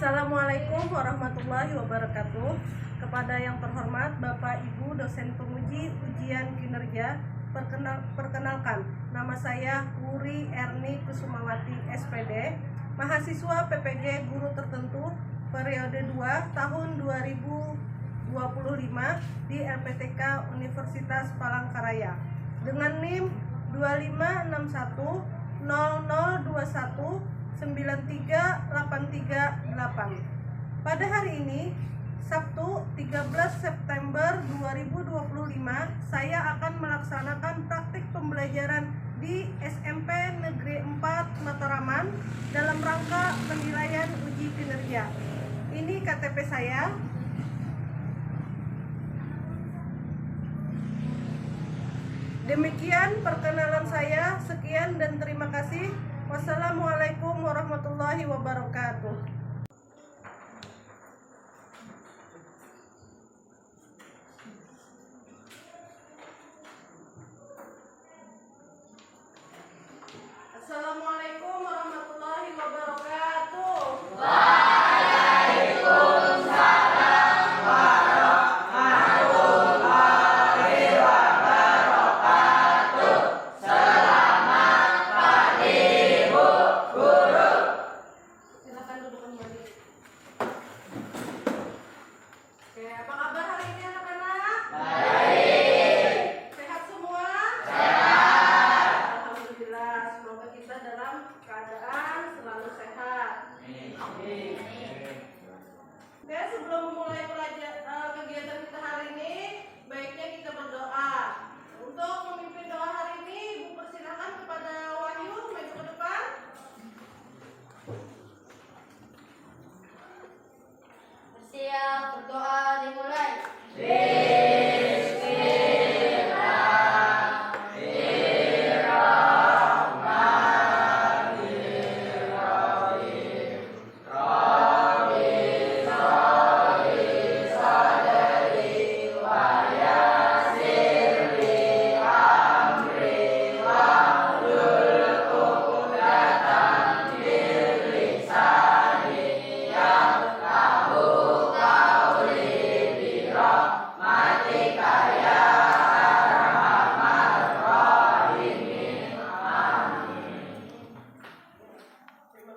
Assalamualaikum warahmatullahi wabarakatuh. Kepada yang terhormat Bapak Ibu dosen penguji ujian kinerja, perkenalkan nama saya Wuri Erni Kusumawati SPD, mahasiswa PPG Guru Tertentu periode 2 tahun 2025 di LPTK Universitas Palangkaraya dengan NIM 2561 0021 93838. Pada hari ini, Sabtu 13 September 2025, saya akan melaksanakan praktik pembelajaran di SMP Negeri 4 Mataraman dalam rangka penilaian uji kinerja. Ini KTP saya. Demikian perkenalan saya. Sekian dan terima kasih. Wassalamualaikum warahmatullahi wabarakatuh. Assalamualaikum warahmatullahi wabarakatuh. Waalaikumsalam warahmatullahi wabarakatuh. Selamat pagi Bu Guru. Silakan duduk kembali. Oke, apa kabar hari ini anak-anak? Baik. Sehat semua? Sehat. Alhamdulillah, semoga kita dalam keadaan selalu sehat. Oke, sebelum memulai kegiatan kita hari ini, baiknya kita berdoa. Untuk memimpin doa hari ini, Ibu persilakan kepada Wahyu maju ke depan. Siap, berdoa dimulai.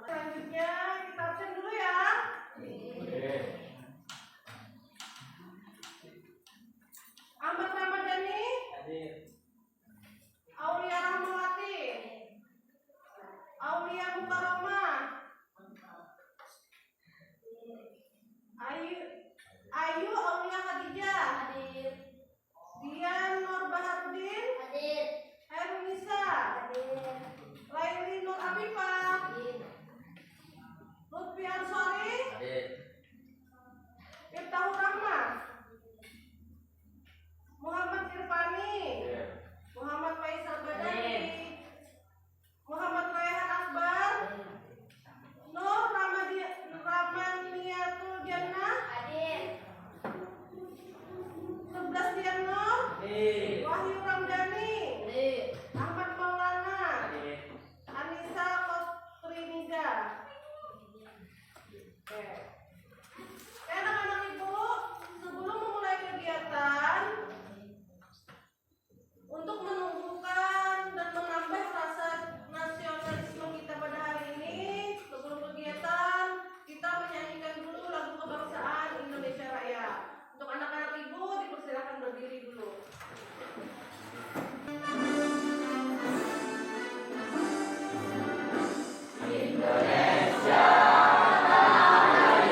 Selanjutnya kita absen dulu ya. Ahmad Ramadhani, Aulia Rahmawati, Aulia Mukaromah, Ayu Aulia Khadijah, Dian Nur Baharudin, Herunisa, Laili Nur Afifah, Lutfi Ansori, Miftahur Rahmah, Muhammad Irfani, Muhammad Faisal Badani, Muhammad Rayhan Akbar, Nur Ramaniatul Jannah, 11 Dian Nur, Wahyu Ramdhani, Ahmad Maulana, Anissa Kotrinida. Oke. Anak-anak Ibu, sebelum memulai kegiatan, untuk menumbuhkan dan menambah rasa nasionalisme kita pada hari ini, sebelum kegiatan kita menyanyikan dulu lagu kebangsaan Indonesia Raya. Untuk anak-anak Ibu dipersilakan berdiri dulu. Indonesia tanah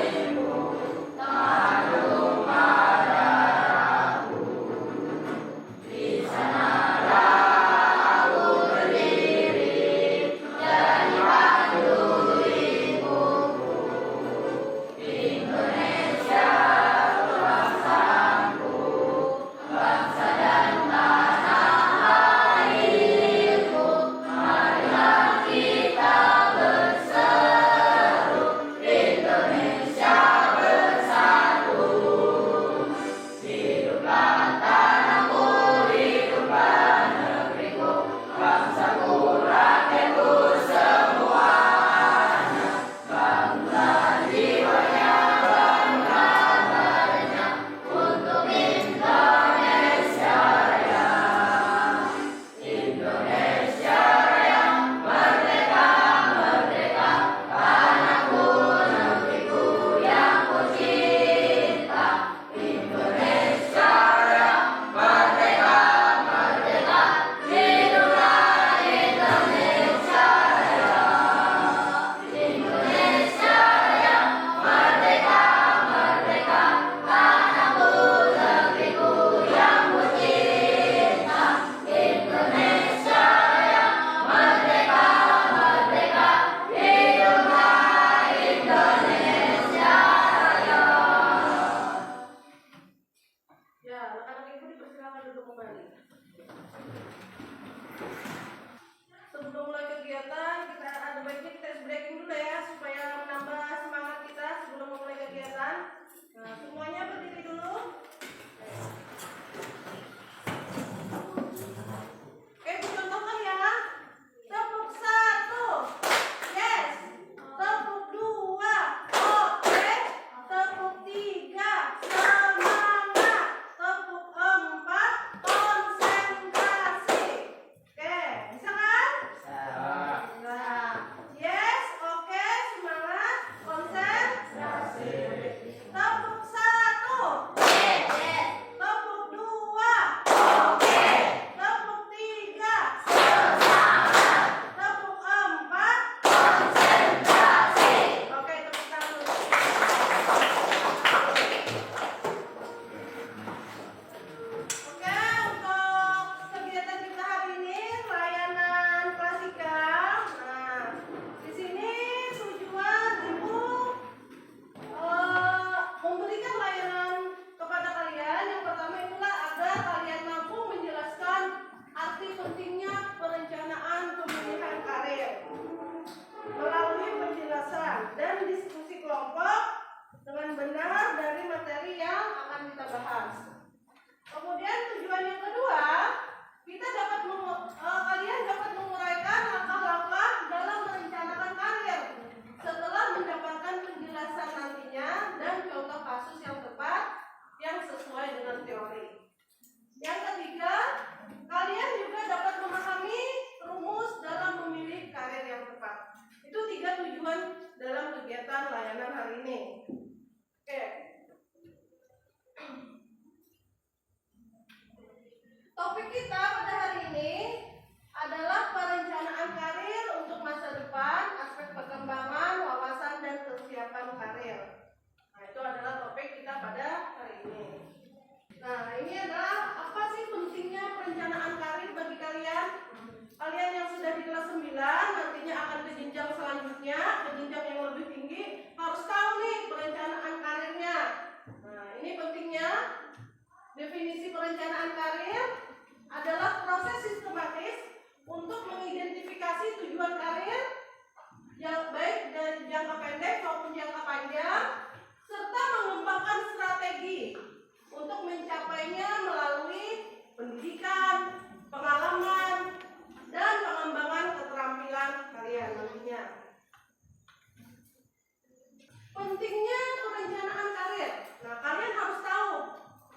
pentingnya perencanaan karir. Nah, kalian harus tahu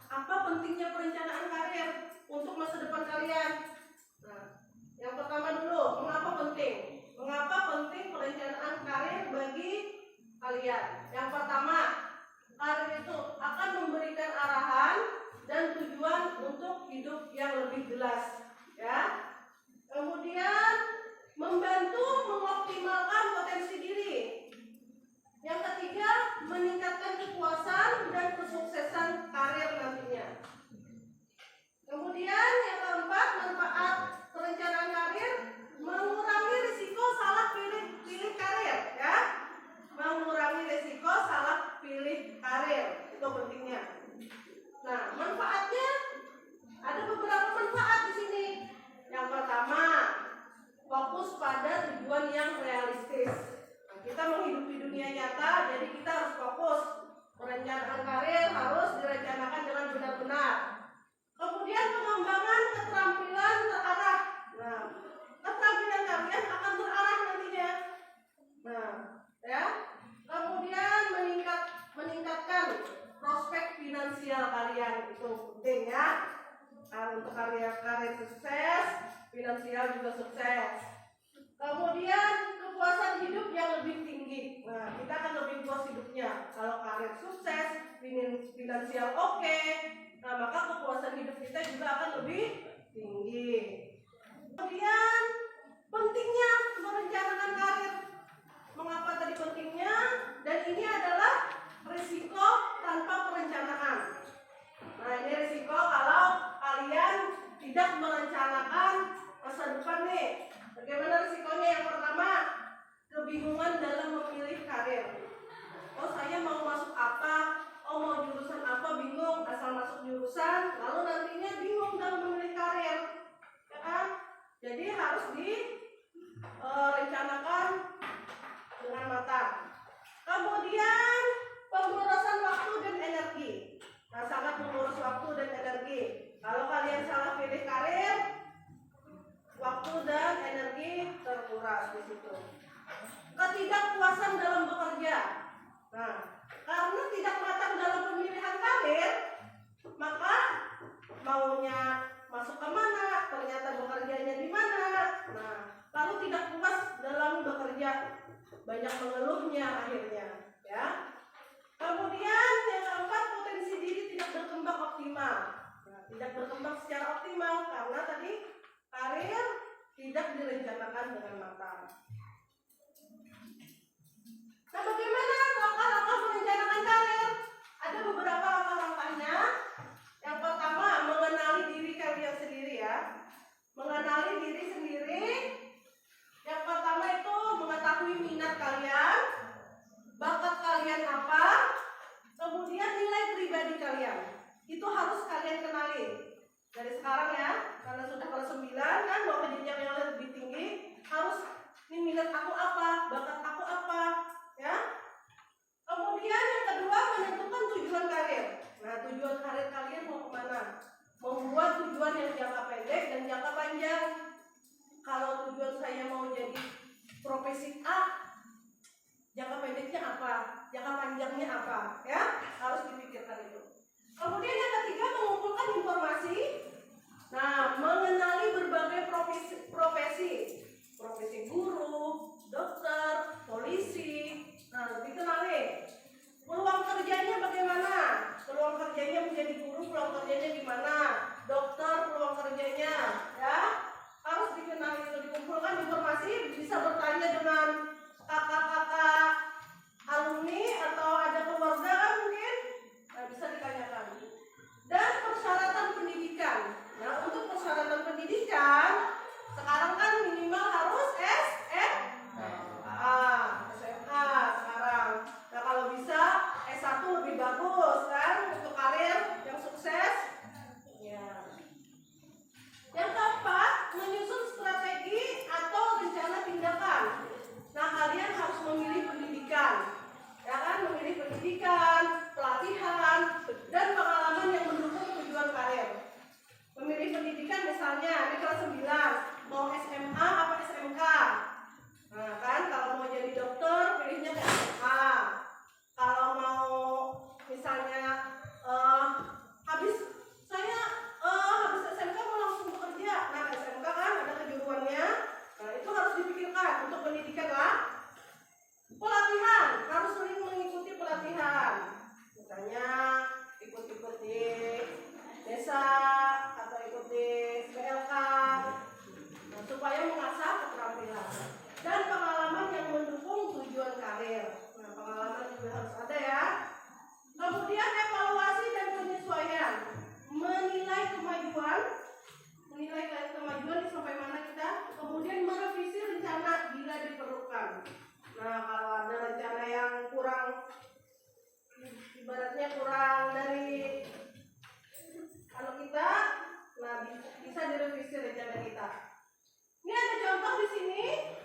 apa pentingnya perencanaan karir untuk masa depan kalian. Nah, yang pertama dulu, mengapa penting? Mengapa penting perencanaan karir bagi kalian? Yang pertama, karir itu akan memberikan arahan dan tujuan untuk hidup yang lebih jelas, ya. Kemudian membantu mengoptimalkan potensi diri. Yang ketiga, meningkatkan kepuasan dan kesuksesan karir nantinya. Kemudian yang keempat, manfaat perencanaan karir mengurangi risiko salah pilih karir, ya. Mengurangi risiko salah pilih karir, itu pentingnya. Nah, manfaatnya ada beberapa manfaat di sini. Yang pertama, fokus pada tujuan yang realistis. Nah, kita menghidupi dunia nyata, jadi kita harus fokus. Perencanaan karir harus direncanakan dengan benar-benar. Kemudian pengembangan keterampilan terarah. Nah, keterampilan kalian akan terarah nantinya. Nah, ya. Kemudian meningkatkan prospek finansial kalian, itu penting ya. Nah, untuk karir sukses, finansial juga sukses. Kemudian kepuasan hidup yang lebih tinggi. Nah, kita akan lebih puas hidupnya kalau karir sukses, finansial oke. Nah, maka kepuasan hidup kita juga akan lebih tinggi. Kemudian pentingnya merencanakan karir. Mengapa tadi pentingnya? Dan ini adalah risiko tanpa perencanaan. Nah, ini risiko kalau kalian tidak merencanakan masa depan nih. Bagaimana risikonya? Yang pertama, kebingungan dalam memilih karir. Oh, saya mau masuk apa? Oh, mau jurusan apa? Bingung, asal masuk jurusan, lalu nantinya bingung dalam memilih karir, ya kan? Jadi harus direncanakan dengan matang. Kemudian pemborosan waktu dan energi. Nah, sangat menguras waktu dan energi. Kalau kalian salah pilih karir, waktu dan energi terkuras di situ. Ketidakpuasan dalam bekerja. Nah, karena tidak matang dalam pemilihan karir, maka maunya masuk ke mana, ternyata bekerjanya di mana. Nah, lalu tidak puas dalam bekerja, banyak mengeluhnya akhirnya, ya. Kemudian yang keempat, potensi diri tidak berkembang optimal. Nah, tidak berkembang secara optimal karena tadi karir tidak direncanakan dengan matang. Nah, bagaimana langkah-langkah merencanakan karir? Ada beberapa langkah-langkahnya. Yang pertama, mengenali diri kalian sendiri, ya. Mengenali diri sendiri. Yang pertama itu mengetahui minat kalian, bakat kalian apa, kemudian nilai pribadi kalian. Itu harus kalian kenali dari sekarang, ya. Karena sudah kelas 9 kan, mau ke jenjang yang lebih tinggi, harus ini minat aku apa, bakat aku apa, ya. Kemudian yang kedua, menentukan tujuan karir. Nah, tujuan karir kalian mau kemana? Membuat tujuan yang jangka pendek dan jangka panjang. Kalau tujuan saya mau jadi profesi A, jangka pendeknya apa? Jangka panjangnya apa? Ya, harus dipikirkan itu. Kemudian yang ketiga, mengumpulkan informasi. Nah, mengenali berbagai profesi guru, dokter, polisi. Nah, dikenali. Peluang kerjanya bagaimana? Peluang kerjanya menjadi guru, peluang kerjanya di mana? Dokter, peluang kerjanya, ya. Harus dikenali itu, dikumpulkan informasi, bisa bertanya dengan kakak-kakak alumni atau ada keluarga kan mungkin. Nah, bisa ditanyakan. ibaratnya kurang dari kalau kita, nah bisa direvisi rencana kita. Ini ada contoh di sini,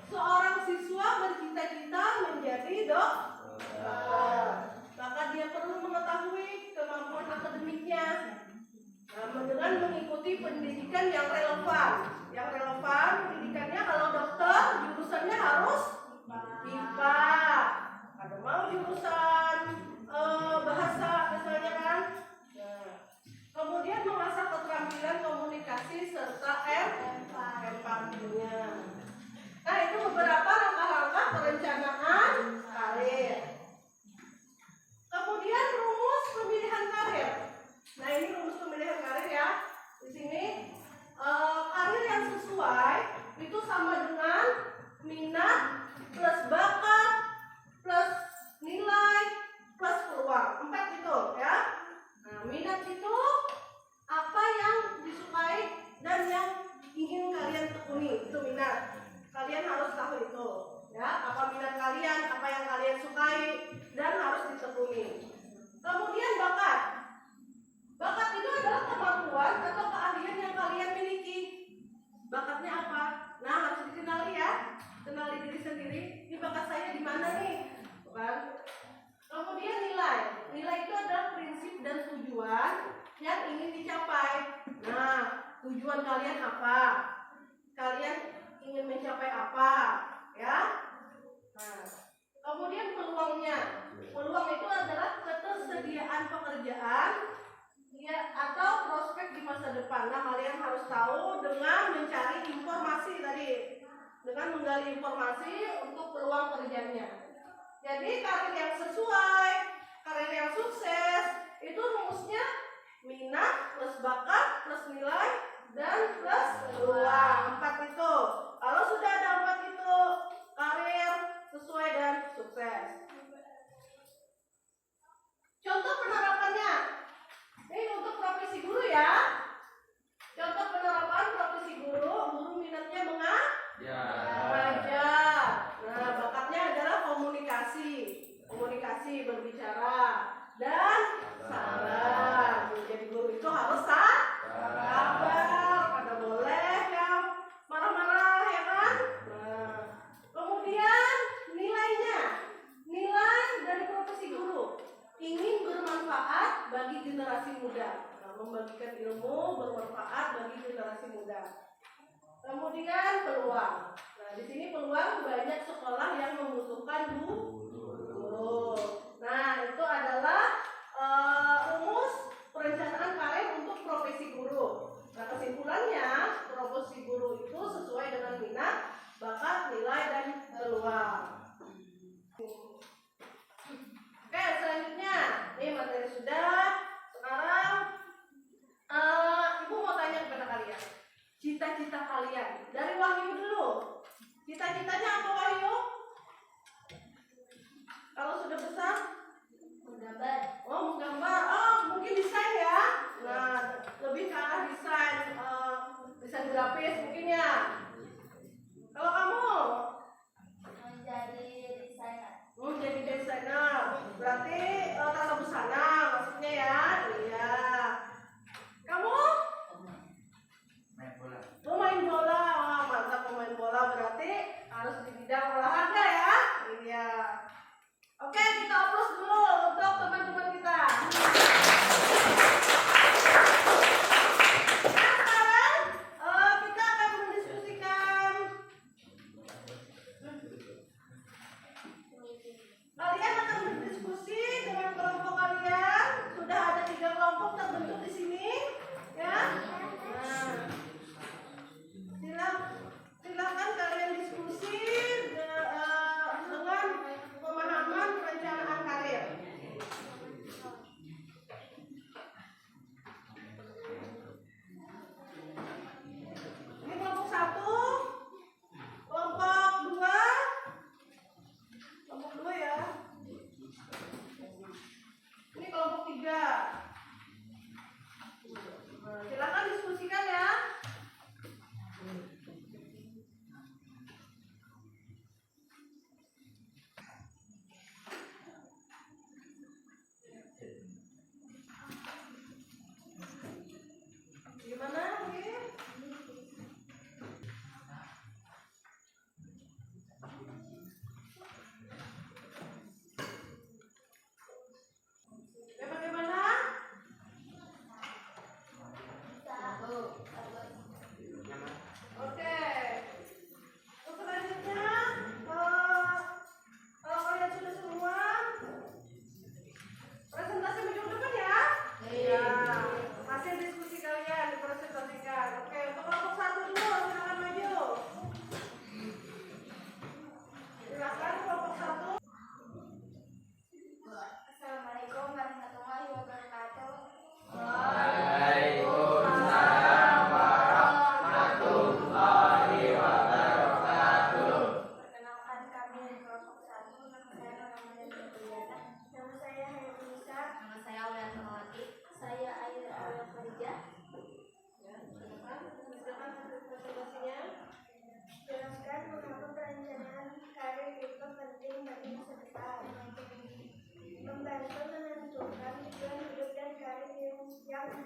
seorang siswa bercita-cita menjadi dokter. Maka dia perlu mengetahui kemampuan akademiknya. Nah, dengan mengikuti pendidikan yang relevan. Yang relevan pendidikannya kalau dokter jurusannya harus IPA. Ada mau jurusan bahasa misalnya kan. Nah, kemudian mengasah keterampilan komunikasi serta empatinya. Nah, itu beberapa langkah-langkah perencanaan karir. Kemudian rumus pemilihan karir. Nah, ini rumus pemilihan karir ya. Di sini karir yang sesuai itu sama dengan minat plus bakat plus nilai plus peluang. 4 itu ya. Nah, minat itu apa yang disukai dan yang ingin kalian tekuni, itu minat. Kalian harus tahu itu ya, apa minat kalian, apa yang kalian sukai dan harus ditekuni. Kemudian bakat. Bakat itu adalah kemampuan atau keahlian yang kalian miliki. Bakatnya apa? Nah, harus dikenali ya. Kenali diri sendiri. Ini bakat saya di mana nih? Bukan. Kemudian nilai. Nilai itu adalah prinsip dan tujuan yang ingin dicapai. Nah, tujuan kalian apa? Kalian ingin mencapai apa? Ya. Nah, kemudian peluangnya. Peluang itu adalah ketersediaan pekerjaan ya, atau prospek di masa depan. Nah, kalian harus tahu dengan mencari informasi tadi, dengan menggali informasi untuk peluang kerjanya. Jadi karir yang sesuai, karir yang sukses itu rumusnya minat plus bakat plus nilai dan plus peluang. 4 itu. Kalau sudah ada 4 itu, karir sesuai dan sukses. Contoh penerapannya. Ini untuk profesi guru ya. Contoh penerapan profesi guru, guru minatnya mengajar. Nah, bakatnya adalah komunikasi, berbicara dan sabar. Jadi guru itu harus sabar, kada boleh yang marah-marah ya kan. Nah, kemudian nilainya, nilai dari profesi guru ingin bermanfaat bagi generasi muda. Nah, membagikan ilmu bermanfaat bagi generasi muda. Kemudian peluang. Nah, di sini peluang banyak sekolah yang membutuhkan guru. Nah, itu adalah rumus perencanaan karir untuk profesi guru. Nah, kesimpulannya profesi guru itu sesuai dengan minat, bakat, nilai dan peluang. Oke, selanjutnya, ini materi sudah. Sekarang Ibu mau tanya kepada kalian, cita-cita kalian dari Wahyu dulu. Cita-citanya apa Wahyu? Kalau sudah besar,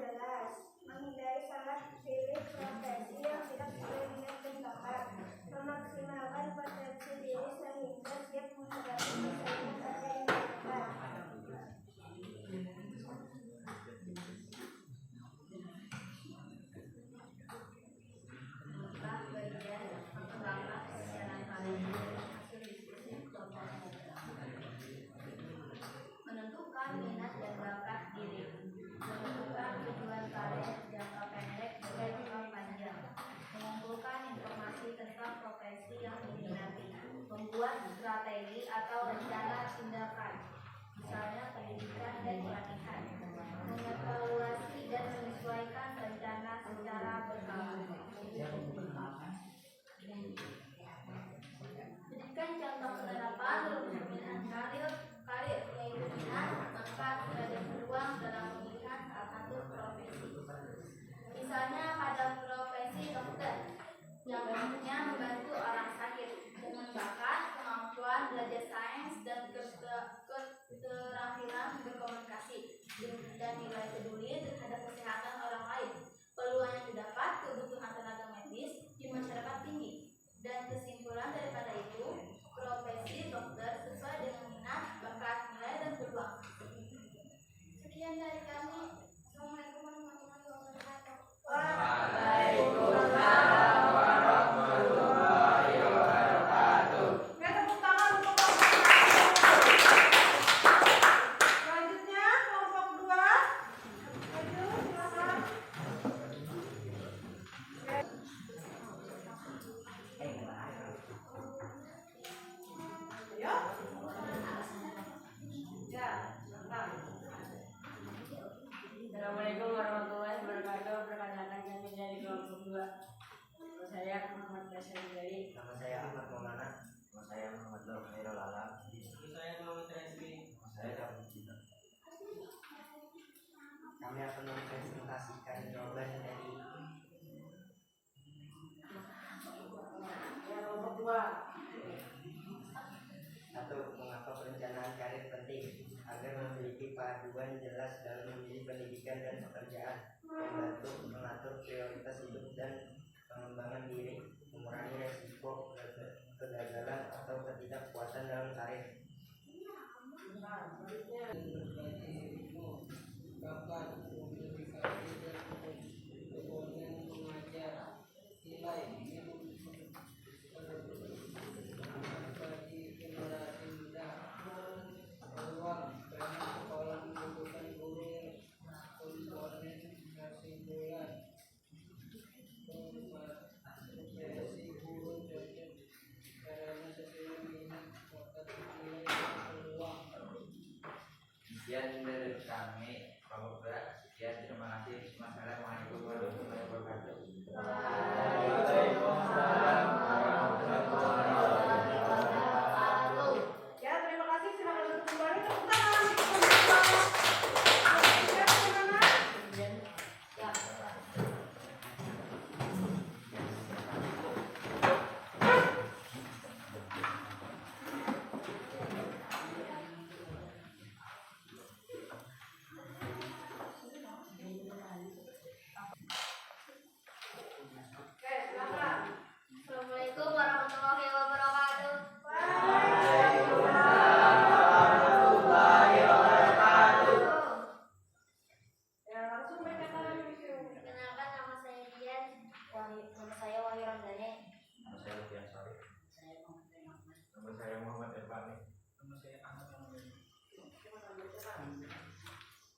jelas, menghindari salah pilih profesi yang tidak sesuai minat dan bakat, memaksimalkan potensi diri sehingga siap menghadapi persaingan kerja yang berat. Menentukan minat dan bakat diri, menentukan tujuan karir jangka pendek dan jangka panjang, mengumpulkan informasi tentang profesi yang diminati, membuat strategi atau rencana tindakan, misalnya pendidikan dan pelatihan, mengevaluasi dan menyesuaikan rencana secara berkala. Berikan contoh penerapan dalam pemilihan karir, yaitu minat, bakat, dan peluang dalam pemilihan salah satu profesi. Misalnya pada profesi dokter, yang umumnya membantu orang sakit, dengan bakat, kemampuan belajar sains dan keterampilan berkomunikasi dan nilai peduli terhadap kesehatan orang lain. Peluang yang didapat kebutuhan tenaga medis di masyarakat tinggi. Dan kesimpulan daripada itu, profesi dokter sesuai dengan minat, bakat, nilai, dan peluang. Sekian dari kami. Assalamualaikum warahmatullahi wabarakatuh. Waalaikumsalam warahmatullahi wabarakatuh. Oke, tepuk tangan untuk kelompok 1. Selanjutnya kelompok 2. Maju, silakan. Ayo. Ya, silakan. Assalamualaikum warahmatullahi wabarakatuh. Perkenalkan kami dari kelompok 2. Nama saya Muhammad Faisal Jari. Nama saya Ahmad Maulana. Nama saya Muhammad Nur Khairul Alam. Nama saya Muhammad Resmi. Nama saya David Cita. Kami akan mempresentasikan jawaban dari Kelompok 2. 1. Mengapa perencanaan karir penting? Agar memiliki paduan jelas dalam memilih pendidikan dan pekerjaan, membantu mengatur prioritas hidup dan pengembangan diri, mengurangi resiko kegagalan atau ketidakpuasan dalam karir. Bakat, komunikasi, dan kemampuan mengajar, nilai bagi generasi muda, peluang banyak sekolah membutuhkan guru komponen kesimpulan profesi guru cocok karena sesuai minat, bakat, nilai, dan peluang. Sekian dari kami, kelompok berat. Sekian, terima kasih. Wassalamualaikum warahmatullahi wabarakatuh. Waalaikumsalam warahmatullahi wabarakatuh. Ya, terima kasih. Silakan duduk kembali. Tepuk tangan. Siap, bagaimana? Oke, silakan. Assalamualaikum warahmatullahi wabarakatuh. Ya, langsung bacakan review. Perkenalkan, nama saya Dian. Nama saya Wahyu Ramdhani. Nama saya Lukian Salih. Saya Muhammad. Nama saya Muhammad Irfani.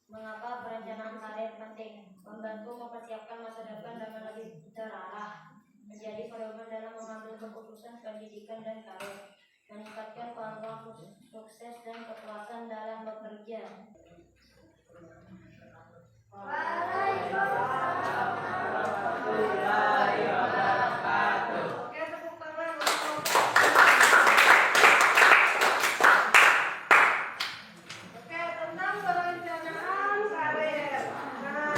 Mengapa perencanaan karir penting? Membantu mempersiapkan masa depan dengan lebih terarah, menjadi pedoman dalam mengambil keputusan pendidikan dan karir, meningkatkan peluang sukses dan kepuasan dalam bekerja. Oke, tepuk tangan untuk Oke, tentang perencanaan karir. Nah,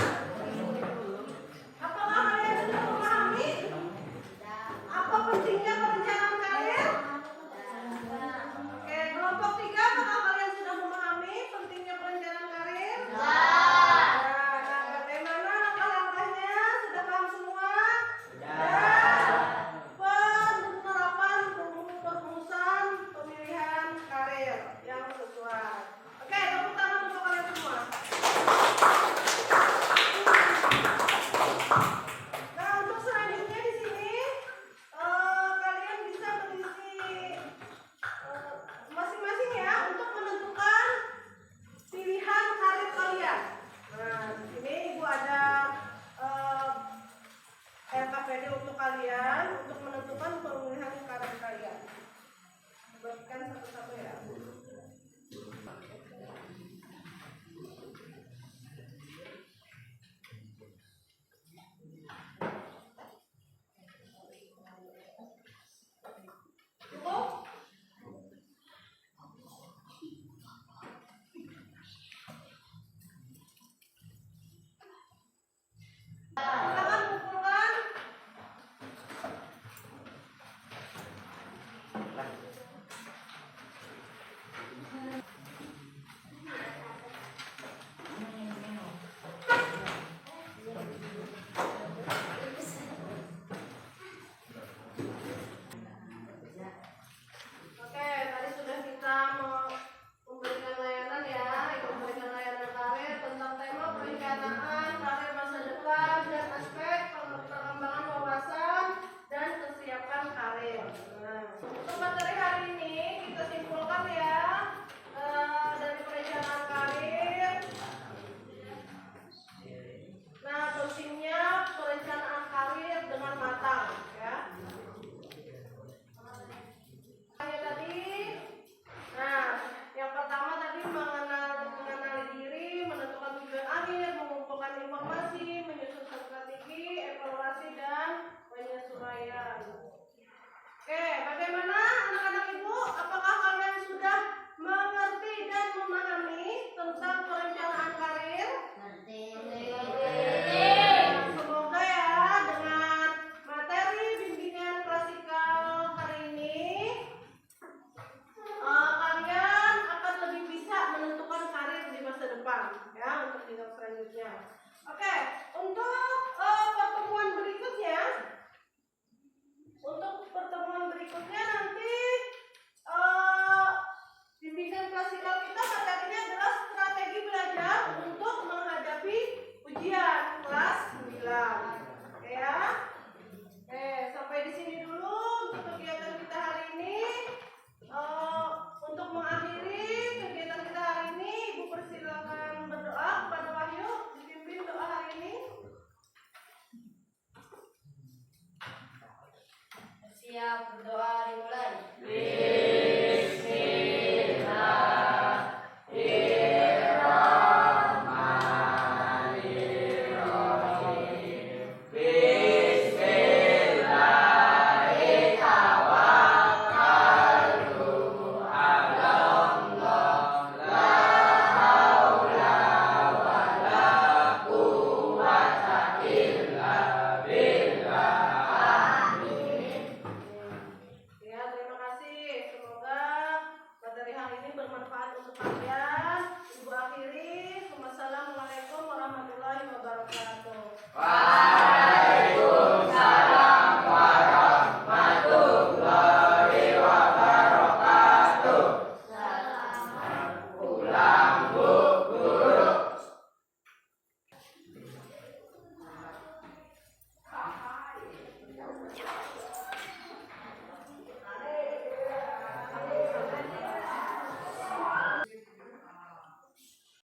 apakah kalian sudah memahami apa pentingnya perencanaan karir? Oke, kelompok 3, apakah kalian sudah memahami pentingnya perencanaan ya untuk jenjang selanjutnya. Oke, untuk pertemuan berikutnya, nanti bimbingan klasikal kita materinya adalah strategi belajar untuk menghadapi ujian kelas 9. Oke ya. Oke, sampai di sini dulu untuk kegiatan kita hari ini. Untuk mengakhiri kegiatan kita hari ini, Ibu persilakan berdoa kepada Wahyu, dipimpin doa hari ini. Siap berdoa.